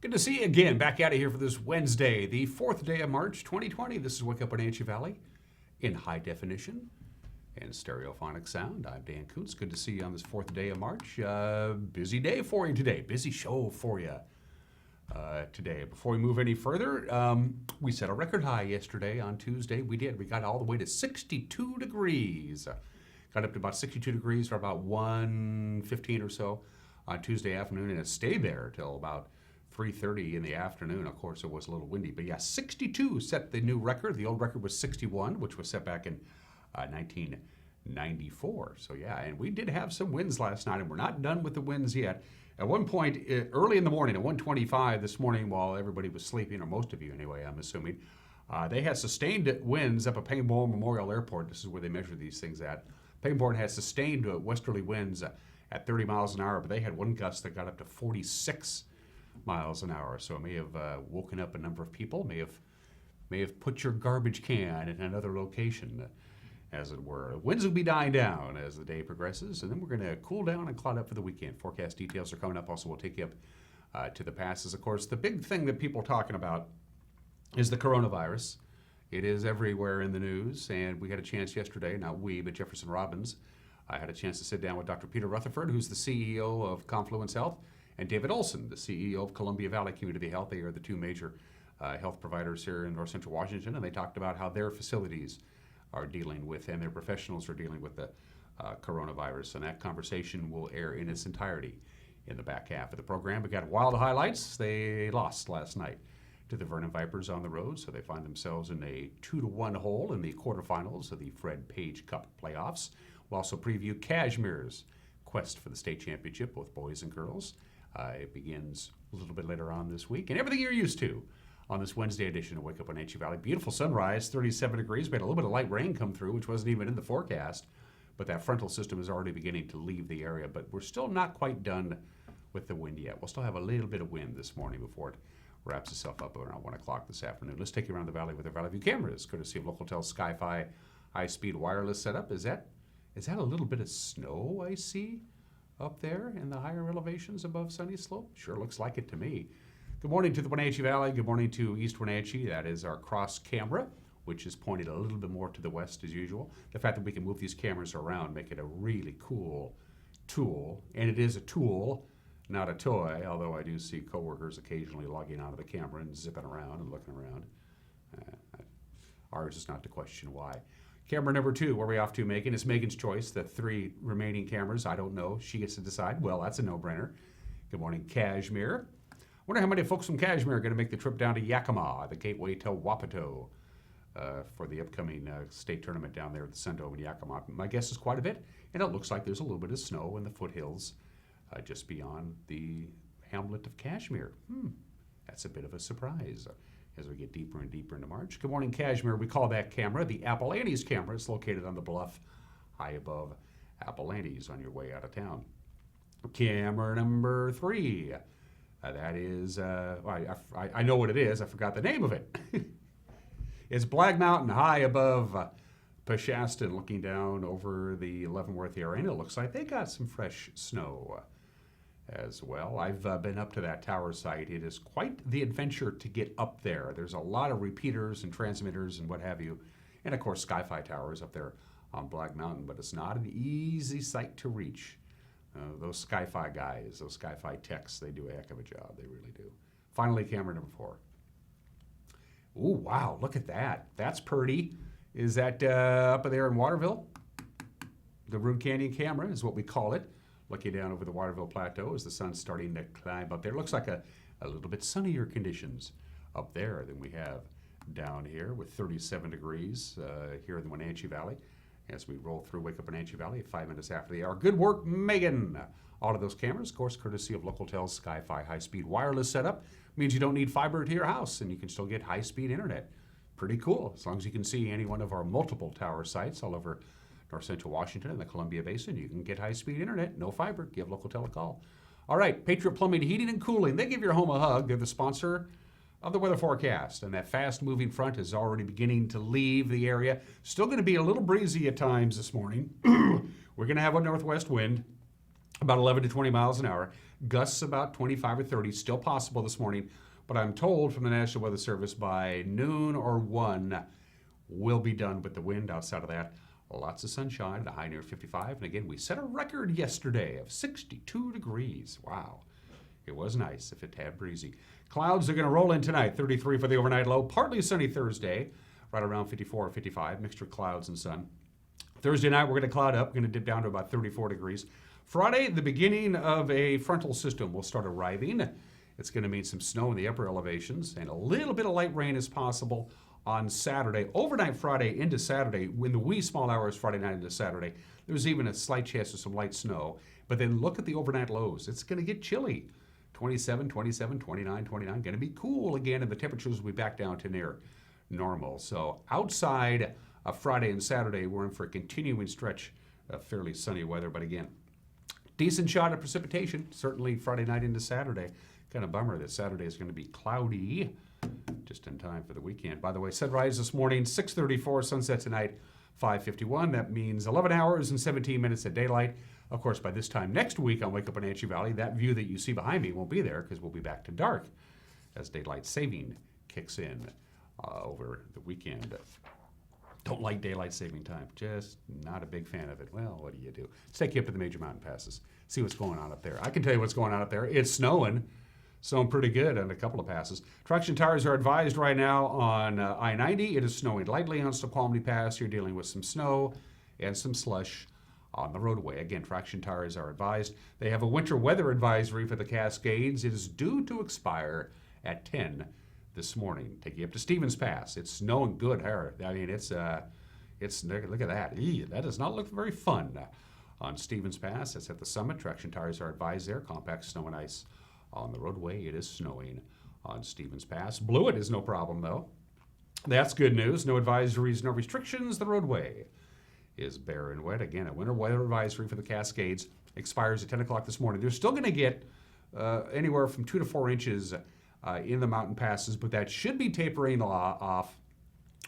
Good to see you again. Back out of here for this Wednesday, the 4th day of March, 2020. This is Wake Up Wenatchee Valley in high definition and stereophonic sound. I'm Dan Kuntz. Good to see you on this 4th day of March. Busy day for you today. Busy show for you today. Before we move any further, we set a record high yesterday on Tuesday. We did. We got all the way to 62 degrees. Got up to about 62 degrees for about 1:15 or so on Tuesday afternoon, and it stayed there till about 3:30 in the afternoon. Of course, it was a little windy, but yeah, 62 set the new record. The old record was 61, which was set back in 1994. So yeah, and we did have some winds last night, and we're not done with the winds yet. At one point, early in the morning, at 1:25 this morning, while everybody was sleeping, or most of you anyway, I'm assuming, they had sustained winds up at Pangbourne Memorial Airport. This is where they measure these things at. Pangbourne had sustained westerly winds at 30 miles an hour, but they had one gust that got up to 46 miles an hour. So it may have woken up a number of people, may have put your garbage can in another location, as it were. Winds will be dying down as the day progresses, and then we're going to cool down and cloud up for the weekend. Forecast details are coming up. Also, we'll take you up to the passes. Of course, the big thing that people are talking about is the coronavirus. It is everywhere in the news, and we had a chance yesterday, not we, but Jefferson Robbins. I had a chance to sit down with Dr. Peter Rutherford, who's the CEO of Confluence Health, and David Olson, the CEO of Columbia Valley Community Health. They are the two major health providers here in North Central Washington, and they talked about how their facilities are dealing with, and their professionals are dealing with the coronavirus. And that conversation will air in its entirety in the back half of the program. We got wild highlights. They lost last night to the Vernon Vipers on the road, so they find themselves in a 2-1 hole in the quarterfinals of the Fred Page Cup playoffs. We'll also preview Cashmere's quest for the state championship, both boys and girls. It begins a little bit later on this week, and everything you're used to on this Wednesday edition of Wake Up Wenatchee Valley. Beautiful sunrise, 37 degrees. We had a little bit of light rain come through, which wasn't even in the forecast, but that frontal system is already beginning to leave the area, but we're still not quite done with the wind yet. We'll still have a little bit of wind this morning before it wraps itself up around 1 o'clock this afternoon. Let's take you around the valley with our Valley View cameras, courtesy of Localtel's Sky-Fi high-speed wireless setup. Is that a little bit of snow I see up there in the higher elevations above Sunny Slope? Sure looks like it to me. Good morning to the Wenatchee Valley. Good morning to East Wenatchee. That is our cross camera, which is pointed a little bit more to the west as usual. The fact that we can move these cameras around make it a really cool tool. And it is a tool, not a toy, although I do see coworkers occasionally logging onto the camera and zipping around and looking around. Ours is not to question why. Camera number 2, where are we off to, Megan? It's Megan's choice. The 3 remaining cameras, I don't know. She gets to decide. Well, that's a no-brainer. Good morning, Cashmere. Wonder how many folks from Cashmere are going to make the trip down to Yakima, the gateway to Wapato, for the upcoming state tournament down there at the Sundome in Yakima. My guess is quite a bit, and it looks like there's a little bit of snow in the foothills just beyond the hamlet of Cashmere. That's a bit of a surprise as we get deeper and deeper into March. Good morning, Cashmere. We call that camera the Apple Andes camera. It's located on the bluff high above Apple Andes on your way out of town. Camera number 3. That is, I know what it is. I forgot the name of it. It's Black Mountain high above Peshastin, looking down over the Leavenworth area. And it looks like they got some fresh snow as well. I've been up to that tower site. It is quite the adventure to get up there. There's a lot of repeaters and transmitters and what have you. And of course, Sky-Fi towers up there on Black Mountain, but it's not an easy site to reach. Those Sky-Fi guys, those Sky-Fi techs, they do a heck of a job. They really do. Finally, camera number 4. Ooh, wow, look at that. That's pretty. Is that up there in Waterville? The Root Canyon camera is what we call it. Looking down over the Waterville Plateau as the sun's starting to climb up there. Looks like a little bit sunnier conditions up there than we have down here with 37 degrees here in the Wenatchee Valley. As we roll through Wake Up Wenatchee Valley 5 minutes after the hour. Good work, Megan. All of those cameras, of course, courtesy of Localtel's Sky-Fi high-speed wireless setup. Means you don't need fiber to your house, and you can still get high-speed internet. Pretty cool, as long as you can see any one of our multiple tower sites all over North Central Washington and the Columbia Basin. You can get high-speed internet, no fiber. Give Localtel a call. All right, Patriot Plumbing, Heating, and Cooling. They give your home a hug. They're the sponsor of the weather forecast, and that fast-moving front is already beginning to leave the area. Still going to be a little breezy at times this morning. We're going to have a northwest wind. about 11 to 20 miles an hour. Gusts about 25 or 30, still possible this morning. But I'm told from the National Weather Service by noon or 1, we'll be done with the wind. Outside of that, lots of sunshine, the high near 55. And again, we set a record yesterday of 62 degrees. Wow. It was nice if it had breezy. Clouds are going to roll in tonight, 33 for the overnight low. Partly sunny Thursday, right around 54 or 55, mixture of clouds and sun. Thursday night, we're going to cloud up, going to dip down to about 34 degrees. Friday, the beginning of a frontal system will start arriving. It's going to mean some snow in the upper elevations, and a little bit of light rain is possible on Saturday. Overnight Friday into Saturday, in the wee small hours Friday night into Saturday, there's even a slight chance of some light snow. But then look at the overnight lows. It's going to get chilly. 27, 27, 29, 29. Going to be cool again, and the temperatures will be back down to near normal. So outside of Friday and Saturday, we're in for a continuing stretch of fairly sunny weather. But again, decent shot of precipitation, certainly Friday night into Saturday. Kind of bummer that Saturday is going to be cloudy, just in time for the weekend. By the way, sunrise this morning, 6:34, sunset tonight, 5:51. That means 11 hours and 17 minutes of daylight. Of course, by this time next week on Wake Up Wenatchee Valley, that view that you see behind me won't be there because we'll be back to dark as daylight saving kicks in over the weekend. Don't like daylight saving time. Just not a big fan of it. Well, what do? Let's take you up to the major mountain passes. See what's going on up there. I can tell you what's going on up there. It's snowing pretty good on a couple of passes. Traction tires are advised right now on I-90. It is snowing lightly on Snoqualmie Pass. You're dealing with some snow and some slush on the roadway. Again, traction tires are advised. They have a winter weather advisory for the Cascades. It is due to expire at 10 this morning. Take you up to Stevens Pass. It's snowing good here. I mean, it's look at that. That does not look very fun on Stevens Pass. It's at the summit. Traction tires are advised there. Compact snow and ice on the roadway. It is snowing on Stevens Pass. Blewett is no problem, though. That's good news. No advisories, no restrictions. The roadway is bare and wet. Again, a winter weather advisory for the Cascades expires at 10 o'clock this morning. They're still going to get anywhere from 2 to 4 inches in the mountain passes, but that should be tapering off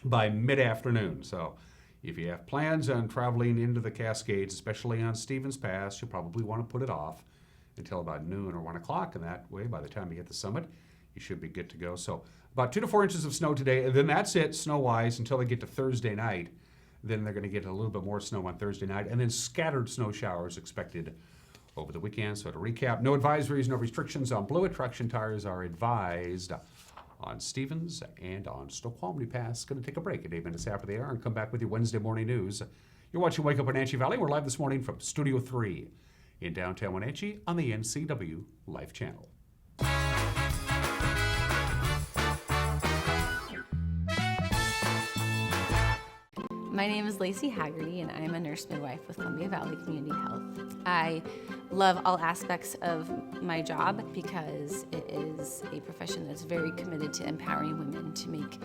by mid-afternoon. So if you have plans on traveling into the Cascades, especially on Stevens Pass, you'll probably want to put it off until about noon or 1 o'clock, and that way, by the time you hit the summit, you should be good to go. So about 2 to 4 inches of snow today, and then that's it snow-wise until they get to Thursday night. Then they're going to get a little bit more snow on Thursday night, and then scattered snow showers expected over the weekend. So to recap, no advisories, no restrictions on Blewett. Traction tires are advised on Stevens and on Snoqualmie Pass. Going to take a break at 8 minutes after the hour and come back with your Wednesday morning news. You're watching Wake Up Wenatchee Valley. We're live this morning from Studio 3 in downtown Wenatchee on the NCW Life Channel. My name is Lacey Haggerty, and I'm a nurse midwife with Columbia Valley Community Health. I love all aspects of my job because it is a profession that's very committed to empowering women to make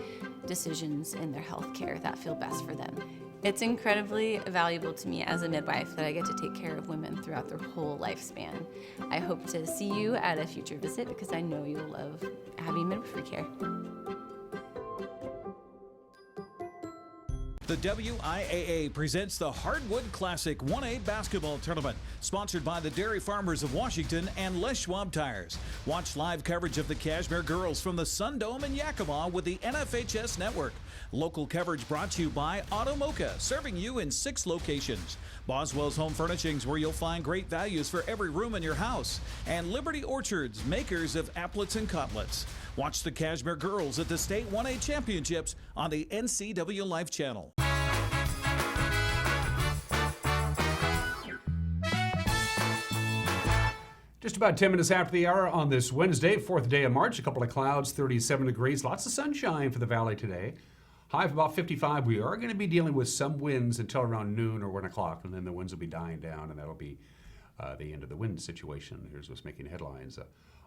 decisions in their health care that feel best for them. It's incredibly valuable to me as a midwife that I get to take care of women throughout their whole lifespan. I hope to see you at a future visit because I know you'll love having midwifery care. The WIAA presents the Hardwood Classic 1A Basketball Tournament, sponsored by the Dairy Farmers of Washington and Les Schwab Tires. Watch live coverage of the Cashmere Girls from the Sun Dome in Yakima with the NFHS Network. Local coverage brought to you by Automoca, serving you in 6 locations. Boswell's Home Furnishings, where you'll find great values for every room in your house. And Liberty Orchards, makers of applets and cutlets. Watch the Cashmere Girls at the State 1A Championships on the NCW Life Channel. Just about 10 minutes after the hour on this Wednesday, 4th day of March, a couple of clouds, 37 degrees, lots of sunshine for the valley today. High of about 55. We are going to be dealing with some winds until around noon or 1 o'clock, and then the winds will be dying down, and that'll be the end of the wind situation. Here's what's making headlines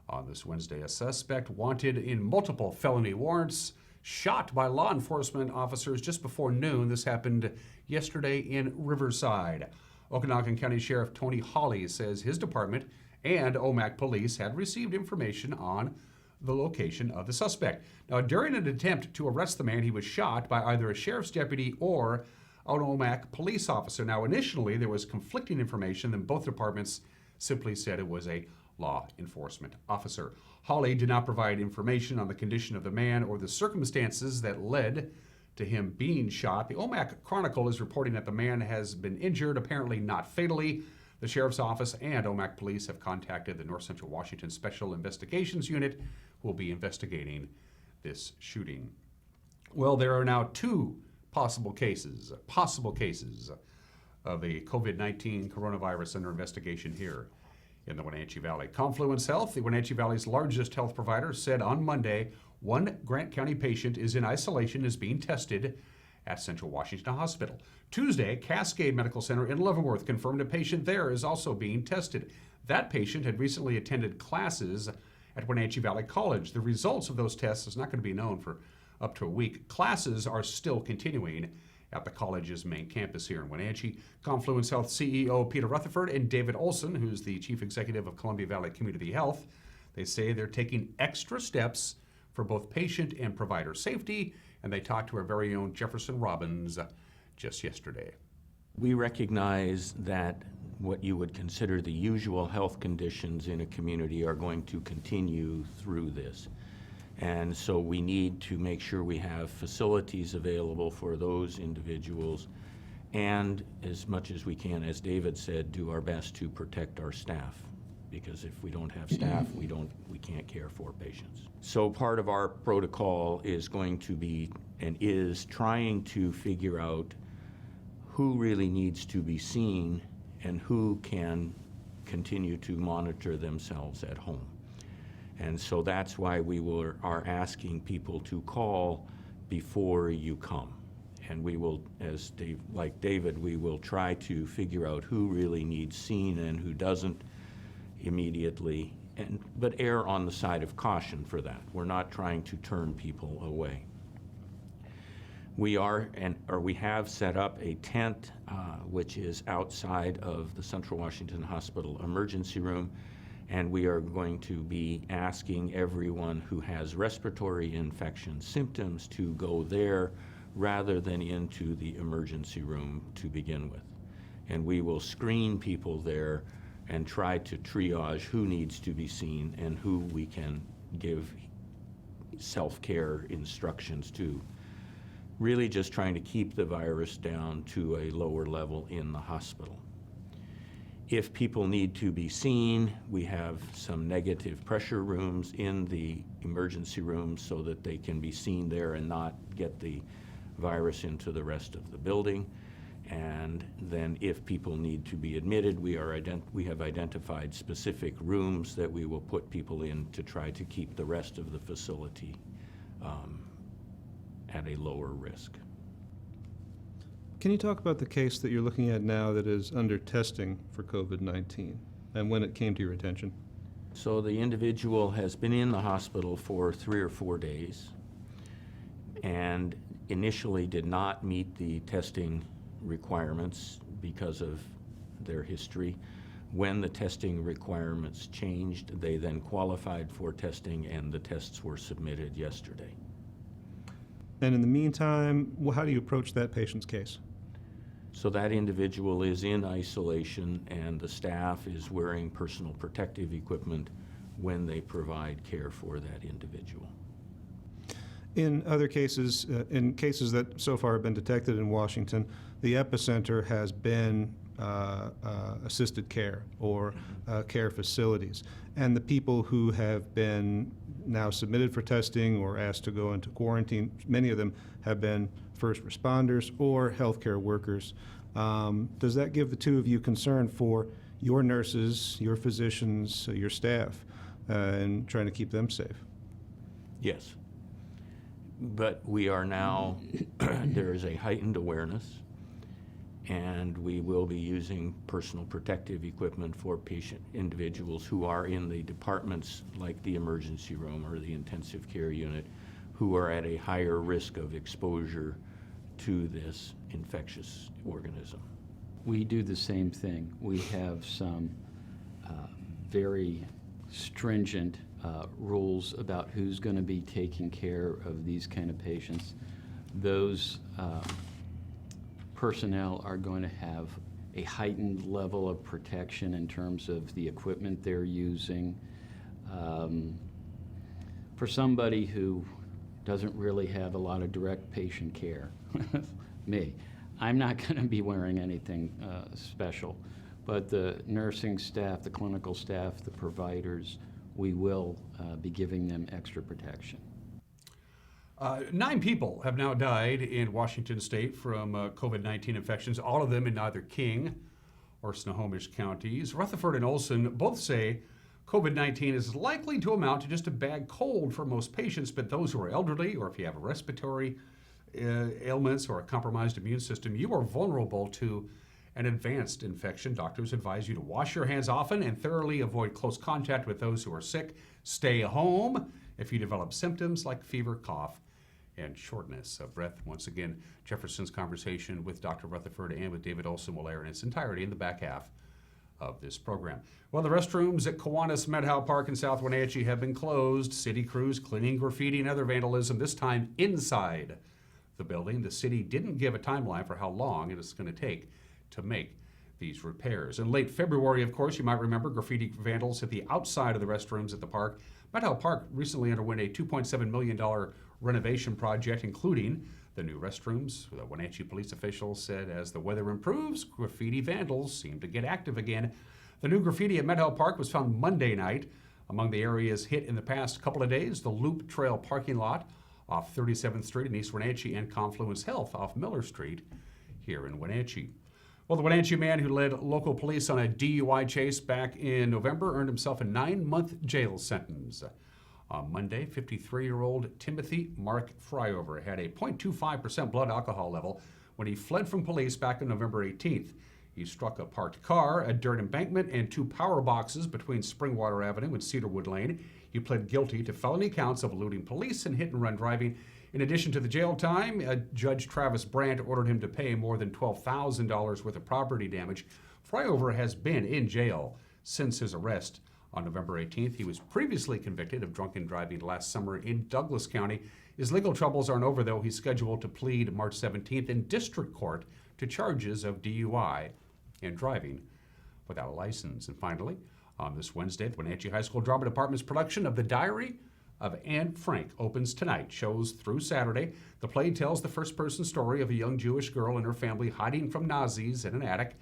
on this Wednesday. A suspect wanted in multiple felony warrants, shot by law enforcement officers just before noon. This happened yesterday in Riverside. Okanagan County Sheriff Tony Hawley says his department and OMAC police had received information on the location of the suspect. Now, during an attempt to arrest the man, he was shot by either a sheriff's deputy or an OMAC police officer. Now, initially, there was conflicting information, and both departments simply said it was a law enforcement officer. Hawley did not provide information on the condition of the man or the circumstances that led to him being shot. The Omak Chronicle is reporting that the man has been injured, apparently not fatally. The sheriff's office and Omak police have contacted the North Central Washington Special Investigations Unit, who will be investigating this shooting. Well, there are now two possible cases of a COVID-19 coronavirus under investigation here in the Wenatchee Valley. Confluence Health, the Wenatchee Valley's largest health provider, said on Monday one Grant County patient is in isolation and is being tested at Central Washington Hospital. Tuesday, Cascade Medical Center in Leavenworth confirmed a patient there is also being tested. That patient had recently attended classes at Wenatchee Valley College. The results of those tests is not going to be known for up to a week. Classes are still continuing at the college's main campus here in Wenatchee. Confluence Health CEO Peter Rutherford and David Olson, who's the chief executive of Columbia Valley Community Health, they say they're taking extra steps for both patient and provider safety, and they talked to our very own Jefferson Robbins just yesterday. We recognize that what you would consider the usual health conditions in a community are going to continue through this. And so we need to make sure we have facilities available for those individuals, and as much as we can, as David said, do our best to protect our staff, because if we don't have staff, we can't care for patients. So part of our protocol is going to be and is trying to figure out who really needs to be seen and who can continue to monitor themselves at home. And so that's why we are asking people to call before you come. And we will, like David, we will try to figure out who really needs seen and who doesn't immediately, but err on the side of caution for that. We're not trying to turn people away. We have set up a tent, which is outside of the Central Washington Hospital emergency room, and we are going to be asking everyone who has respiratory infection symptoms to go there rather than into the emergency room to begin with. And we will screen people there and try to triage who needs to be seen and who we can give self-care instructions to. Really just trying to keep the virus down to a lower level in the hospital. If people need to be seen, we have some negative pressure rooms in the emergency room so that they can be seen there and not get the virus into the rest of the building. And then if people need to be admitted, we have identified specific rooms that we will put people in to try to keep the rest of the facility at a lower risk. Can you talk about the case that you're looking at now that is under testing for COVID-19 and when it came to your attention? So the individual has been in the hospital for 3 or 4 days and initially did not meet the testing requirements because of their history. When the testing requirements changed, they then qualified for testing and the tests were submitted yesterday. And in the meantime, how do you approach that patient's case? So that individual is in isolation and the staff is wearing personal protective equipment when they provide care for that individual. In other cases, in cases that so far have been detected in Washington, the epicenter has been assisted care or care facilities. And the people who have been now submitted for testing or asked to go into quarantine, many of them have been first responders or healthcare workers. Does that give the two of you concern for your nurses, your physicians, your staff, and trying to keep them safe? Yes. But we are now, there is a heightened awareness, and we will be using personal protective equipment for patient individuals who are in the departments like the emergency room or the intensive care unit who are at a higher risk of exposure to this infectious organism. We do the same thing. We have some very stringent rules about who's going to be taking care of these kind of patients. Those personnel are going to have a heightened level of protection in terms of the equipment they're using. For somebody who doesn't really have a lot of direct patient care, me, I'm not going to be wearing anything special, but the nursing staff, the clinical staff, the providers, we will be giving them extra protection. 9 people have now died in Washington state from COVID-19 infections, all of them in either King or Snohomish counties. Rutherford and Olson both say COVID-19 is likely to amount to just a bad cold for most patients, but those who are elderly or if you have respiratory ailments or a compromised immune system, you are vulnerable to an advanced infection. Doctors advise you to wash your hands often and thoroughly avoid close contact with those who are sick. Stay home if you develop symptoms like fever, cough, and shortness of breath. Once again, Jefferson's conversation with Dr. Rutherford and with David Olson will air in its entirety in the back half of this program. Well, the restrooms at Kiwanis Medhow Park in South Wenatchee have been closed. City crews cleaning graffiti and other vandalism, this time inside the building. The city didn't give a timeline for how long it is going to take to make these repairs. In late February, of course, you might remember graffiti vandals hit the outside of the restrooms at the park. Medhow Park recently underwent a $2.7 million renovation project, including the new restrooms. The Wenatchee police officials said as the weather improves, graffiti vandals seem to get active again. The new graffiti at Medhow Park was found Monday night. Among the areas hit in the past couple of days, the Loop Trail parking lot off 37th Street in East Wenatchee and Confluence Health off Miller Street here in Wenatchee. Well, the Wenatchee man who led local police on a DUI chase back in November earned himself a 9-month jail sentence. On Monday, 53-year-old Timothy Mark Fryover had a 0.25% blood alcohol level when he fled from police back on November 18th. He struck a parked car, a dirt embankment, and 2 power boxes between Springwater Avenue and Cedarwood Lane. He pled guilty to felony counts of eluding police and hit-and-run driving. In addition to the jail time, Judge Travis Brandt ordered him to pay more than $12,000 worth of property damage. Fryover has been in jail since his arrest on November 18th. He was previously convicted of drunken driving last summer in Douglas County. His legal troubles aren't over, though. He's scheduled to plead March 17th in district court to charges of DUI and driving without a license. And finally, on this Wednesday, the Wenatchee High School Drama Department's production of The Diary of Anne Frank opens tonight. Shows through Saturday. The play tells the first-person story of a young Jewish girl and her family hiding from Nazis in an attic.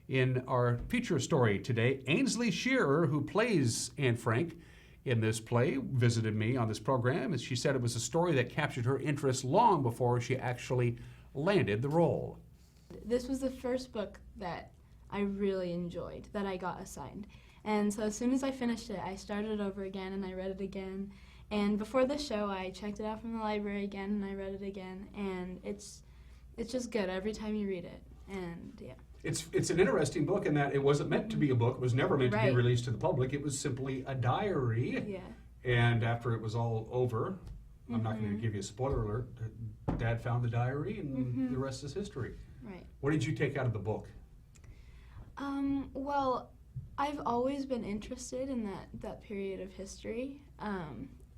In our feature story today, Ainsley Shearer, who plays Anne Frank in this play, visited me on this program, and she said it was a story that captured her interest long before she actually landed the role. This was the first book that I really enjoyed, that I got assigned. And so as soon as I finished it, I started over again and I read it again. And before the show, I checked it out from the library again and I read it again. And it's just good every time you read it. And yeah. It's an interesting book in that it wasn't meant to be a book. It was never meant to be Right. released to the public. It was simply a diary. Yeah. And after it was all over, I'm not going to give you a spoiler alert, Dad found the diary and the rest is history. Right. What did you take out of the book? Well, I've always been interested in that period of history.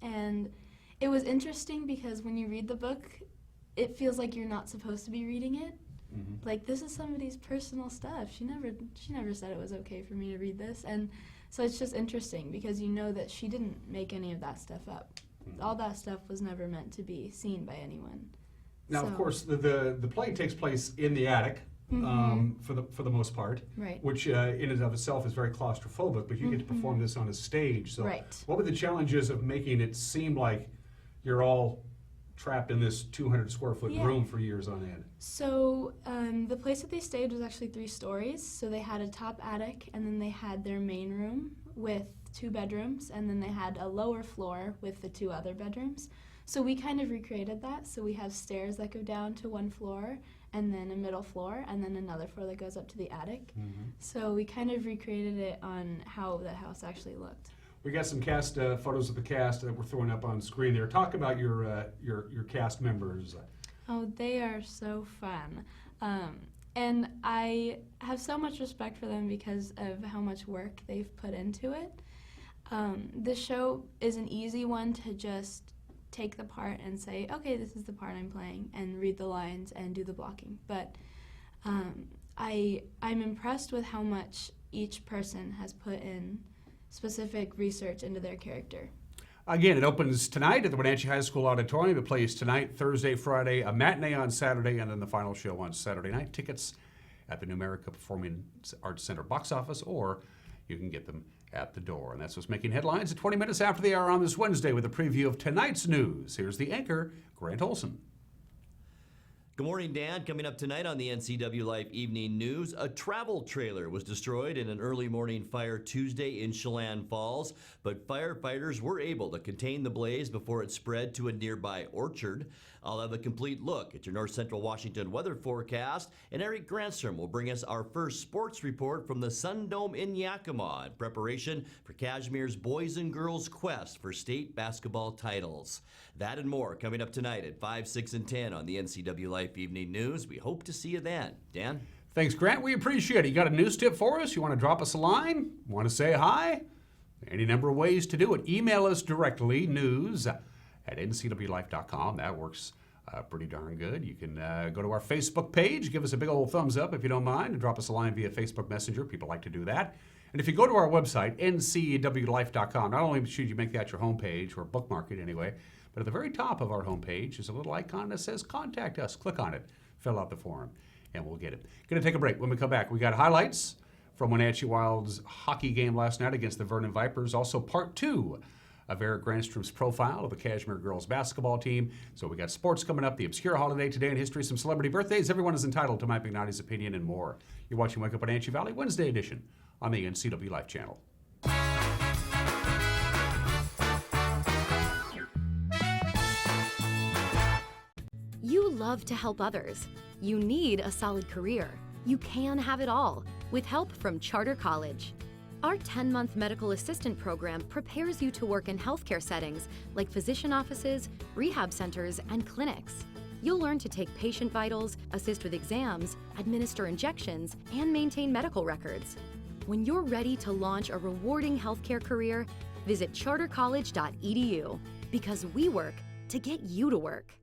And it was interesting because when you read the book, it feels like you're not supposed to be reading it. Like, this is somebody's personal stuff. She never said it was okay for me to read this. And so it's just interesting because you know that she didn't make any of that stuff up. All that stuff was never meant to be seen by anyone. Now, of course, the play takes place in the attic for the most part, Right. which in and of itself is very claustrophobic, but you get to perform this on a stage. So Right. what were the challenges of making it seem like you're all trapped in this 200 square foot Yeah. room for years on end? So the place that they stayed was actually 3 stories. So they had a top attic, and then they had their main room with 2 bedrooms, and then they had a lower floor with the 2 other bedrooms. So we kind of recreated that. So we have stairs that go down to 1 floor, and then a middle floor, and then another floor that goes up to the attic. So we kind of recreated it on how the house actually looked. We got some cast photos of the cast that we're throwing up on screen there. Talk about your cast members. Oh, they are so fun. And I have so much respect for them because of how much work they've put into it. The show is an easy one to just take the part and say, okay, this is the part I'm playing, and read the lines and do the blocking. But I'm impressed with how much each person has put in specific research into their character. Again, it opens tonight at the Wenatchee High School Auditorium. It plays tonight, Thursday, Friday, a matinee on Saturday, and then the final show on Saturday night. Tickets at the Numerica Performing Arts Center box office, or you can get them at the door. And that's what's making headlines at 20 minutes after the hour on this Wednesday with a preview of tonight's news. Here's the anchor, Grant Olson. Good morning, Dan. Coming up tonight on the NCW Life Evening News, a travel trailer was destroyed in an early morning fire Tuesday in Chelan Falls, but firefighters were able to contain the blaze before it spread to a nearby orchard. I'll have a complete look at your North Central Washington weather forecast, and Eric Granstrom will bring us our first sports report from the Sun Dome in Yakima in preparation for Cashmere's boys and girls quest for state basketball titles. That and more coming up tonight at 5, 6, and 10 on the NCW Life Evening News. We hope to see you then. Dan? Thanks, Grant. We appreciate it. You got a news tip for us? You want to drop us a line? Want to say hi? Any number of ways to do it. Email us directly, news@ncwlife.com. That works pretty darn good. You can go to our Facebook page, give us a big old thumbs up if you don't mind, and drop us a line via Facebook Messenger. People like to do that. And if you go to our website, ncwlife.com, not only should you make that your homepage, or bookmark it anyway, but at the very top of our homepage is a little icon that says Contact Us. Click on it, fill out the form, and we'll get it. Going to take a break. When we come back, we got highlights from Wenatchee Wild's hockey game last night against the Vernon Vipers. Also, part 2 of Eric Granstrom's profile of the Cashmere girls basketball team. So we got sports coming up, the obscure holiday today in history, some celebrity birthdays. Everyone is entitled to Mike McNally's opinion and more. You're watching Wake Up Wenatchee Valley Wednesday edition on the NCW Life channel. You love to help others. You need a solid career. You can have it all with help from Charter College. Our 10-month medical assistant program prepares you to work in healthcare settings like physician offices, rehab centers, and clinics. You'll learn to take patient vitals, assist with exams, administer injections, and maintain medical records. When you're ready to launch a rewarding healthcare career, visit chartercollege.edu because we work to get you to work.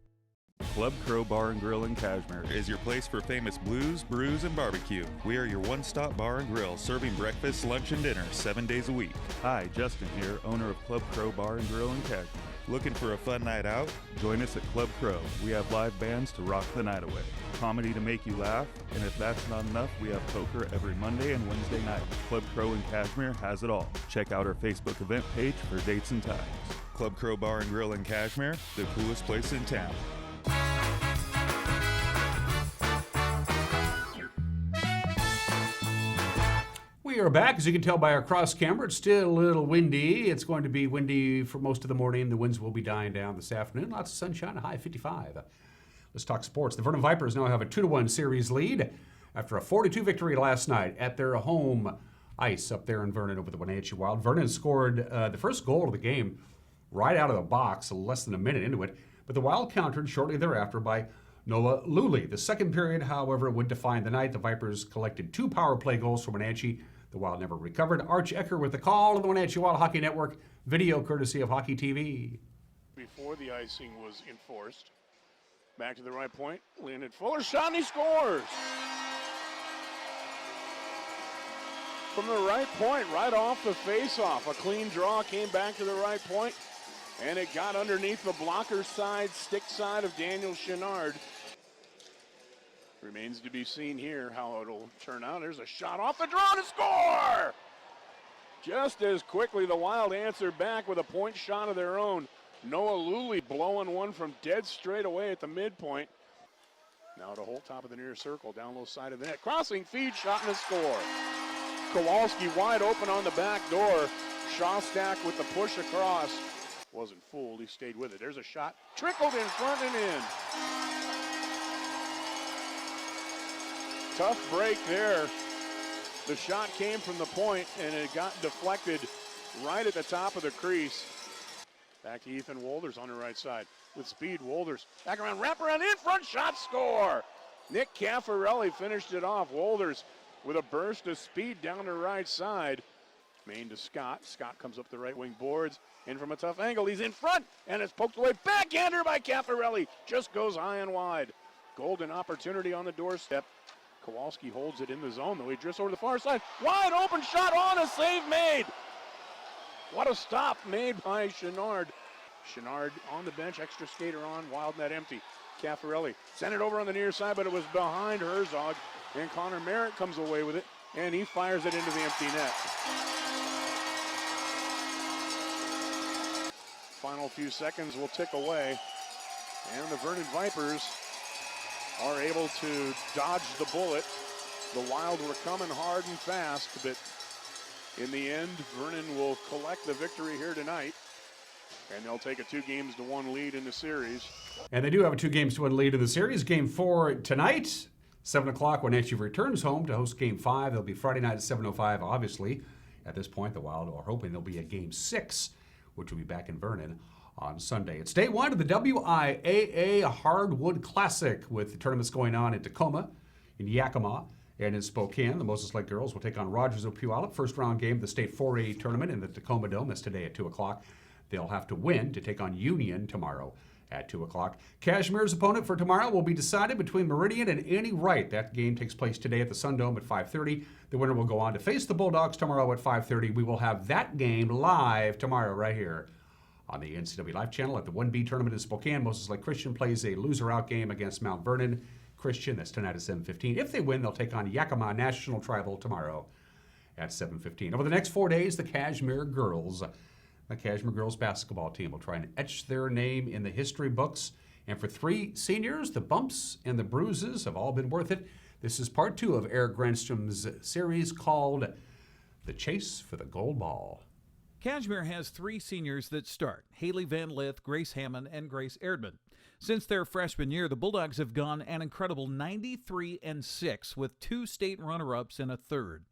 Club Crow Bar and Grill in Cashmere is your place for famous blues, brews, and barbecue. We are your one-stop bar and grill, serving breakfast, lunch, and dinner 7 days a week. Hi, Justin here, owner of Club Crow Bar and Grill in Cashmere. Looking for a fun night out? Join us at Club Crow. We have live bands to rock the night away, comedy to make you laugh, and if that's not enough, we have poker every Monday and Wednesday night. Club Crow in Cashmere has it all. Check out our Facebook event page for dates and times. Club Crow Bar and Grill in Cashmere, the coolest place in town. We are back. As you can tell by our cross camera, it's still a little windy. It's going to be windy for most of the morning. The winds will be dying down this afternoon. Lots of sunshine, a high of 55. Let's talk sports. The Vernon Vipers now have a 2-1 series lead after a 4-2 victory last night at their home ice up there in Vernon over the Wenatchee Wild. Vernon scored the first goal of the game right out of the box, less than a minute into it, but the Wild countered shortly thereafter by Noah Luley. The second period, however, would define the night. The Vipers collected 2 power play goals from Wenatchee. The Wild never recovered. Arch Ecker with the call of the Wenatchee Wild Hockey Network. Video courtesy of Hockey TV. Before the icing was enforced. Back to the right point. Landon Fuller shot and he scores. From the right point, right off the face-off. A clean draw came back to the right point, and it got underneath the blocker side, stick side of Daniel Chenard. Remains to be seen here how it'll turn out. There's a shot off the draw to score! Just as quickly, the Wild answered back with a point shot of their own. Noah Luley blowing one from dead straight away at the midpoint. Now to whole top of the near circle, down low side of the net. Crossing feed, shot and a score. Kowalski wide open on the back door. Shostak with the push across. Wasn't fooled, he stayed with it. There's a shot, trickled in front and in. Tough break there. The shot came from the point and it got deflected right at the top of the crease. Back to Ethan Wolders on the right side. With speed, Wolders back around, wrap around, in front, shot, score! Nick Caffarelli finished it off. Wolders with a burst of speed down the right side. Main to Scott. Scott comes up the right wing boards. In from a tough angle. He's in front, and it's poked away. Backhander by Caffarelli. Just goes high and wide. Golden opportunity on the doorstep. Kowalski holds it in the zone, though. He drifts over to the far side. Wide open shot on, a save made. What a stop made by Chenard. Chenard on the bench, extra skater on, wild net empty. Caffarelli sent it over on the near side, but it was behind Herzog, and Connor Merritt comes away with it, and he fires it into the empty net. Final few seconds will tick away, and the Vernon Vipers are able to dodge the bullet. The Wild were coming hard and fast, but in the end, Vernon will collect the victory here tonight, and they'll take a 2-1 lead in the series. And they do have a 2-1 lead in the series. Game 4 tonight, 7 o'clock, Wenatchee returns home to host Game 5. It'll be Friday night at 7:05, obviously. At this point, the Wild are hoping there'll be a Game 6, which will be back in Vernon on Sunday. It's day 1 of the WIAA Hardwood Classic, with the tournaments going on in Tacoma, in Yakima, and in Spokane. The Moses Lake girls will take on Rogers of Puyallup. First round game of the State 4A tournament in the Tacoma Dome. That's today at 2 o'clock. They'll have to win to take on Union tomorrow at 2 o'clock. Cashmere's opponent for tomorrow will be decided between Meridian and Annie Wright. That game takes place today at the Sun Dome at 5:30. The winner will go on to face the Bulldogs tomorrow at 5:30. We will have that game live tomorrow right here on the NCW Live channel at the 1B tournament in Spokane. Moses Lake Christian plays a loser-out game against Mount Vernon Christian. That's tonight at 7:15. If they win, they'll take on Yakima National Tribal tomorrow at 7:15. Over the next 4 days, the Cashmere girls basketball team will try and etch their name in the history books. And for 3 seniors, the bumps and the bruises have all been worth it. This is part 2 of Eric Granstrom's series called The Chase for the Gold Ball. Cashmere has 3 seniors that start: Haley Van Lith, Grace Hammond, and Grace Erdman. Since their freshman year, the Bulldogs have gone an incredible 93-6 with 2 state runner-ups and a third.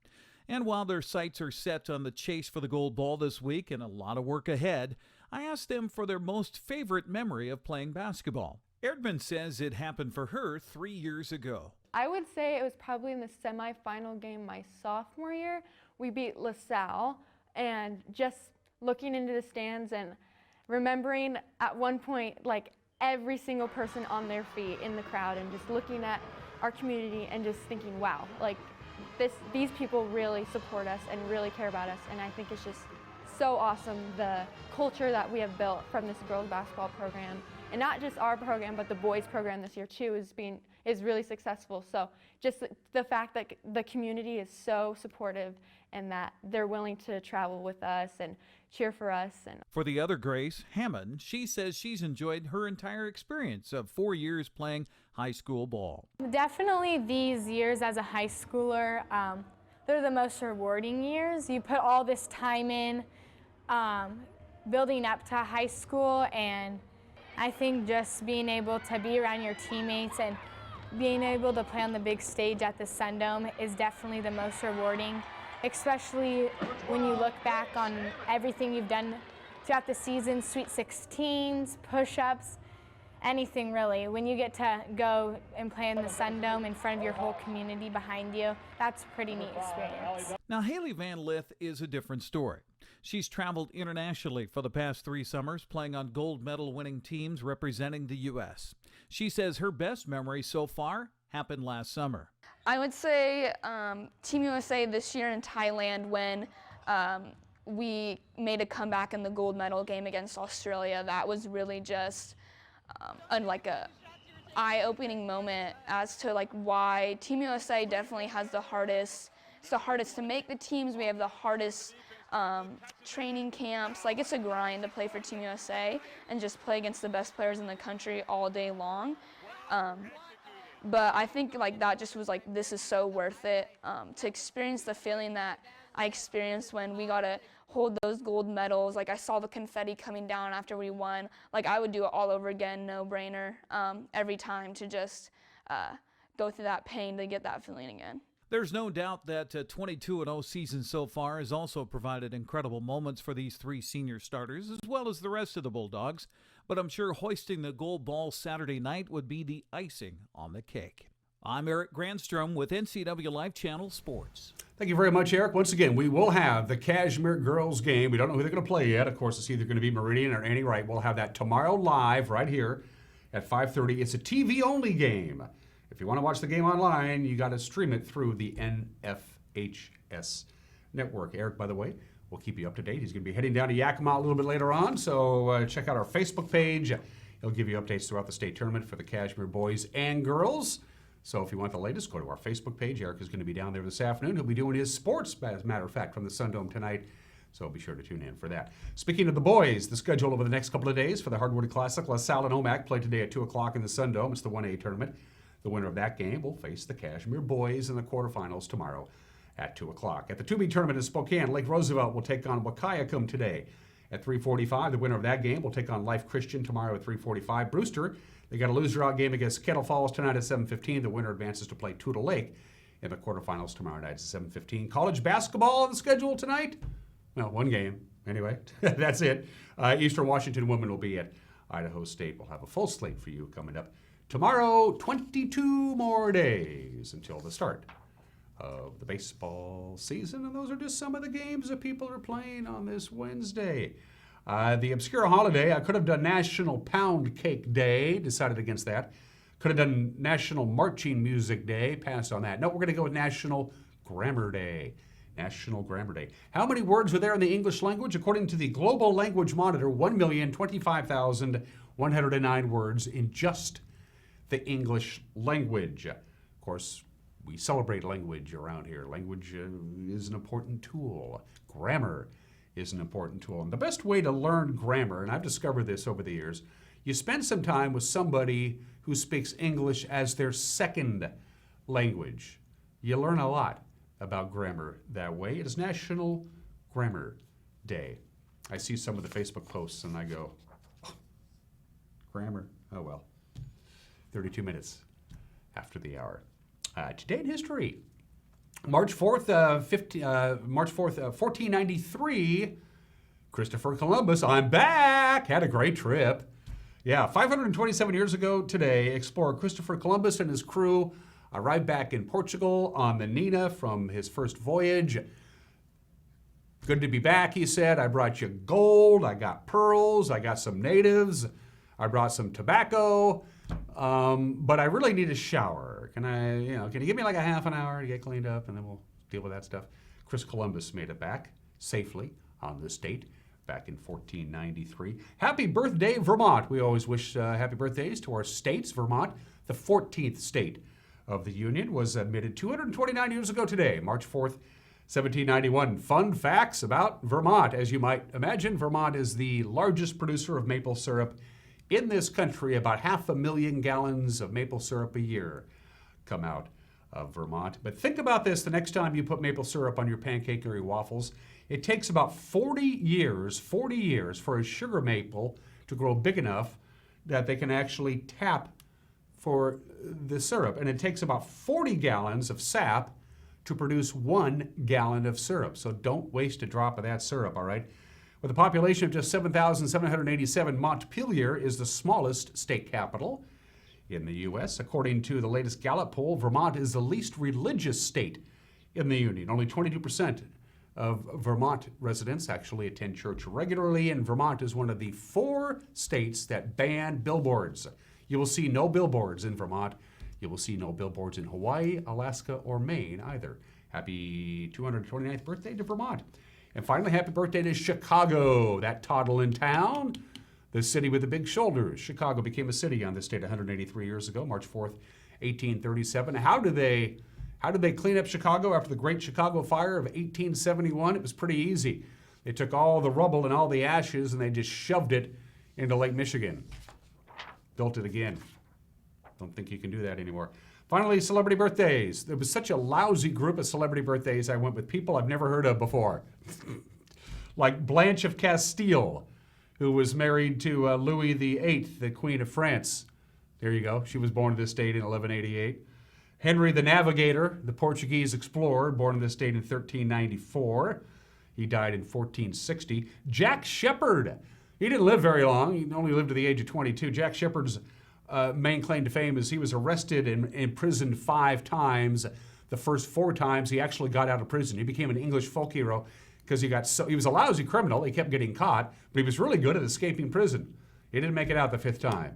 And while their sights are set on the chase for the gold ball this week and a lot of work ahead, I asked them for their most favorite memory of playing basketball. Erdman says it happened for her 3 years ago. I would say it was probably in the semifinal game my sophomore year. We beat LaSalle, and just looking into the stands and remembering at one point, like, every single person on their feet in the crowd, and just looking at our community and just thinking, wow, like, these people really support us and really care about us, and I think it's just so awesome, the culture that we have built from this girls basketball program, and not just our program, but the boys program this year too is really successful. So just the fact that the community is so supportive and that they're willing to travel with us and cheer for us. And for the other Grace, Hammond, she says she's enjoyed her entire experience of 4 years playing high school ball. Definitely these years as a high schooler, they're the most rewarding years. You put all this time in building up to high school, and I think just being able to be around your teammates and being able to play on the big stage at the Sun Dome is definitely the most rewarding, especially when you look back on everything you've done throughout the season, Sweet 16s, push-ups, anything really. When you get to go and play in the Sun Dome in front of your whole community behind you, that's a pretty neat experience. Now, Haley Van Lith is a different story. She's traveled internationally for the past 3 summers, playing on gold medal winning teams representing the U.S. She says her best memory so far happened last summer. I would say Team USA this year in Thailand, when we made a comeback in the gold medal game against Australia. That was really just like a eye-opening moment as to like why Team USA definitely has the hardest. It's the hardest to make the teams. We have the hardest training camps. Like, it's a grind to play for Team USA and just play against the best players in the country all day long. But I think like that just was like, this is so worth it to experience the feeling that I experienced when we got to hold those gold medals. Like, I saw the confetti coming down after we won. Like, I would do it all over again, no brainer, every time, to just go through that pain to get that feeling again. There's no doubt that 22-0 season so far has also provided incredible moments for these 3 senior starters, as well as the rest of the Bulldogs. But I'm sure hoisting the gold ball Saturday night would be the icing on the cake. I'm Eric Granstrom with NCW Live Channel Sports. Thank you very much, Eric. Once again, we will have the Cashmere girls game. We don't know who they're going to play yet. Of course, it's either going to be Meridian or Annie Wright. We'll have that tomorrow live right here at 5:30. It's a TV-only game. If you want to watch the game online, you got to stream it through the NFHS network. Eric, by the way, will keep you up to date. He's going to be heading down to Yakima a little bit later on, so check out our Facebook page. He'll give you updates throughout the state tournament for the Kashmir boys and girls. So if you want the latest, go to our Facebook page. Eric is going to be down there this afternoon. He'll be doing his sports, as a matter of fact, from the Sun Dome tonight. So be sure to tune in for that. Speaking of the boys, the schedule over the next couple of days for the Hardwood Classic. LaSalle and Omak play today at 2 o'clock in the Sun Dome. It's the 1A tournament. The winner of that game will face the Kashmir boys in the quarterfinals tomorrow at 2 o'clock. At the 2B tournament in Spokane, Lake Roosevelt will take on Wakayakum today at 3:45. The winner of that game will take on Life Christian tomorrow at 3:45. Brewster, they got a loser-out game against Kettle Falls tonight at 7:15. The winner advances to play Toutle Lake in the quarterfinals tomorrow night at 7:15. College basketball on the schedule tonight? Well, one game. Anyway, that's it. Eastern Washington women will be at Idaho State. We'll have a full slate for you coming up tomorrow. 22 more days until the start of the baseball season, and those are just some of the games that people are playing on this Wednesday. The obscure holiday, I could have done National Pound Cake Day, decided against that. Could have done National Marching Music Day, passed on that. No, we're going to go with National Grammar Day. National Grammar Day. How many words are there in the English language? According to the Global Language Monitor, 1,025,109 words in just the English language. Of course, we celebrate language around here. Language is an important tool. Grammar is an important tool. And the best way to learn grammar, and I've discovered this over the years, you spend some time with somebody who speaks English as their second language. You learn a lot about grammar that way. It is National Grammar Day. I see some of the Facebook posts and I go, oh, grammar, oh well. 32 minutes after the hour. Today in history, March 4th, 1493, Christopher Columbus, I'm back, had a great trip. Yeah, 527 years ago today, explorer Christopher Columbus and his crew arrived back in Portugal on the Nina from his first voyage. Good to be back, he said. I brought you gold, I got pearls, I got some natives, I brought some tobacco, but I really need a shower. Can you give me like a half an hour to get cleaned up and then we'll deal with that stuff? Chris Columbus made it back safely on this date back in 1493. Happy birthday, Vermont. We always wish happy birthdays to our states. Vermont, the 14th state of the Union, was admitted 229 years ago today, March 4th, 1791. Fun facts about Vermont. As you might imagine, Vermont is the largest producer of maple syrup in this country. About 500,000 gallons of maple syrup a year come out of Vermont. But think about this the next time you put maple syrup on your pancake or your waffles. It takes about 40 years for a sugar maple to grow big enough that they can actually tap for the syrup. And it takes about 40 gallons of sap to produce 1 gallon of syrup. So don't waste a drop of that syrup, all right? With a population of just 7,787, Montpelier is the smallest state capital in the U.S. According to the latest Gallup poll, Vermont is the least religious state in the Union. Only 22% of Vermont residents actually attend church regularly, and Vermont is one of the 4 states that ban billboards. You will see no billboards in Vermont. You will see no billboards in Hawaii, Alaska, or Maine either. Happy 229th birthday to Vermont. And finally, happy birthday to Chicago, that toddling town, the city with the big shoulders. Chicago became a city on this date 183 years ago, March 4th, 1837. How did they clean up Chicago after the Great Chicago Fire of 1871? It was pretty easy. They took all the rubble and all the ashes and they just shoved it into Lake Michigan. Built it again. Don't think you can do that anymore. Finally, celebrity birthdays. There was such a lousy group of celebrity birthdays, I went with people I've never heard of before. Like Blanche of Castile, who was married to Louis VIII, the Queen of France. There you go. She was born in this state in 1188. Henry the Navigator, the Portuguese explorer, born in this state in 1394. He died in 1460. Jack Sheppard. He didn't live very long. He only lived to the age of 22. Jack Sheppard's main claim to fame is he was arrested and imprisoned 5 times. The first 4 times he actually got out of prison. He became an English folk hero because he was a lousy criminal. He kept getting caught, but he was really good at escaping prison. He didn't make it out the 5th time.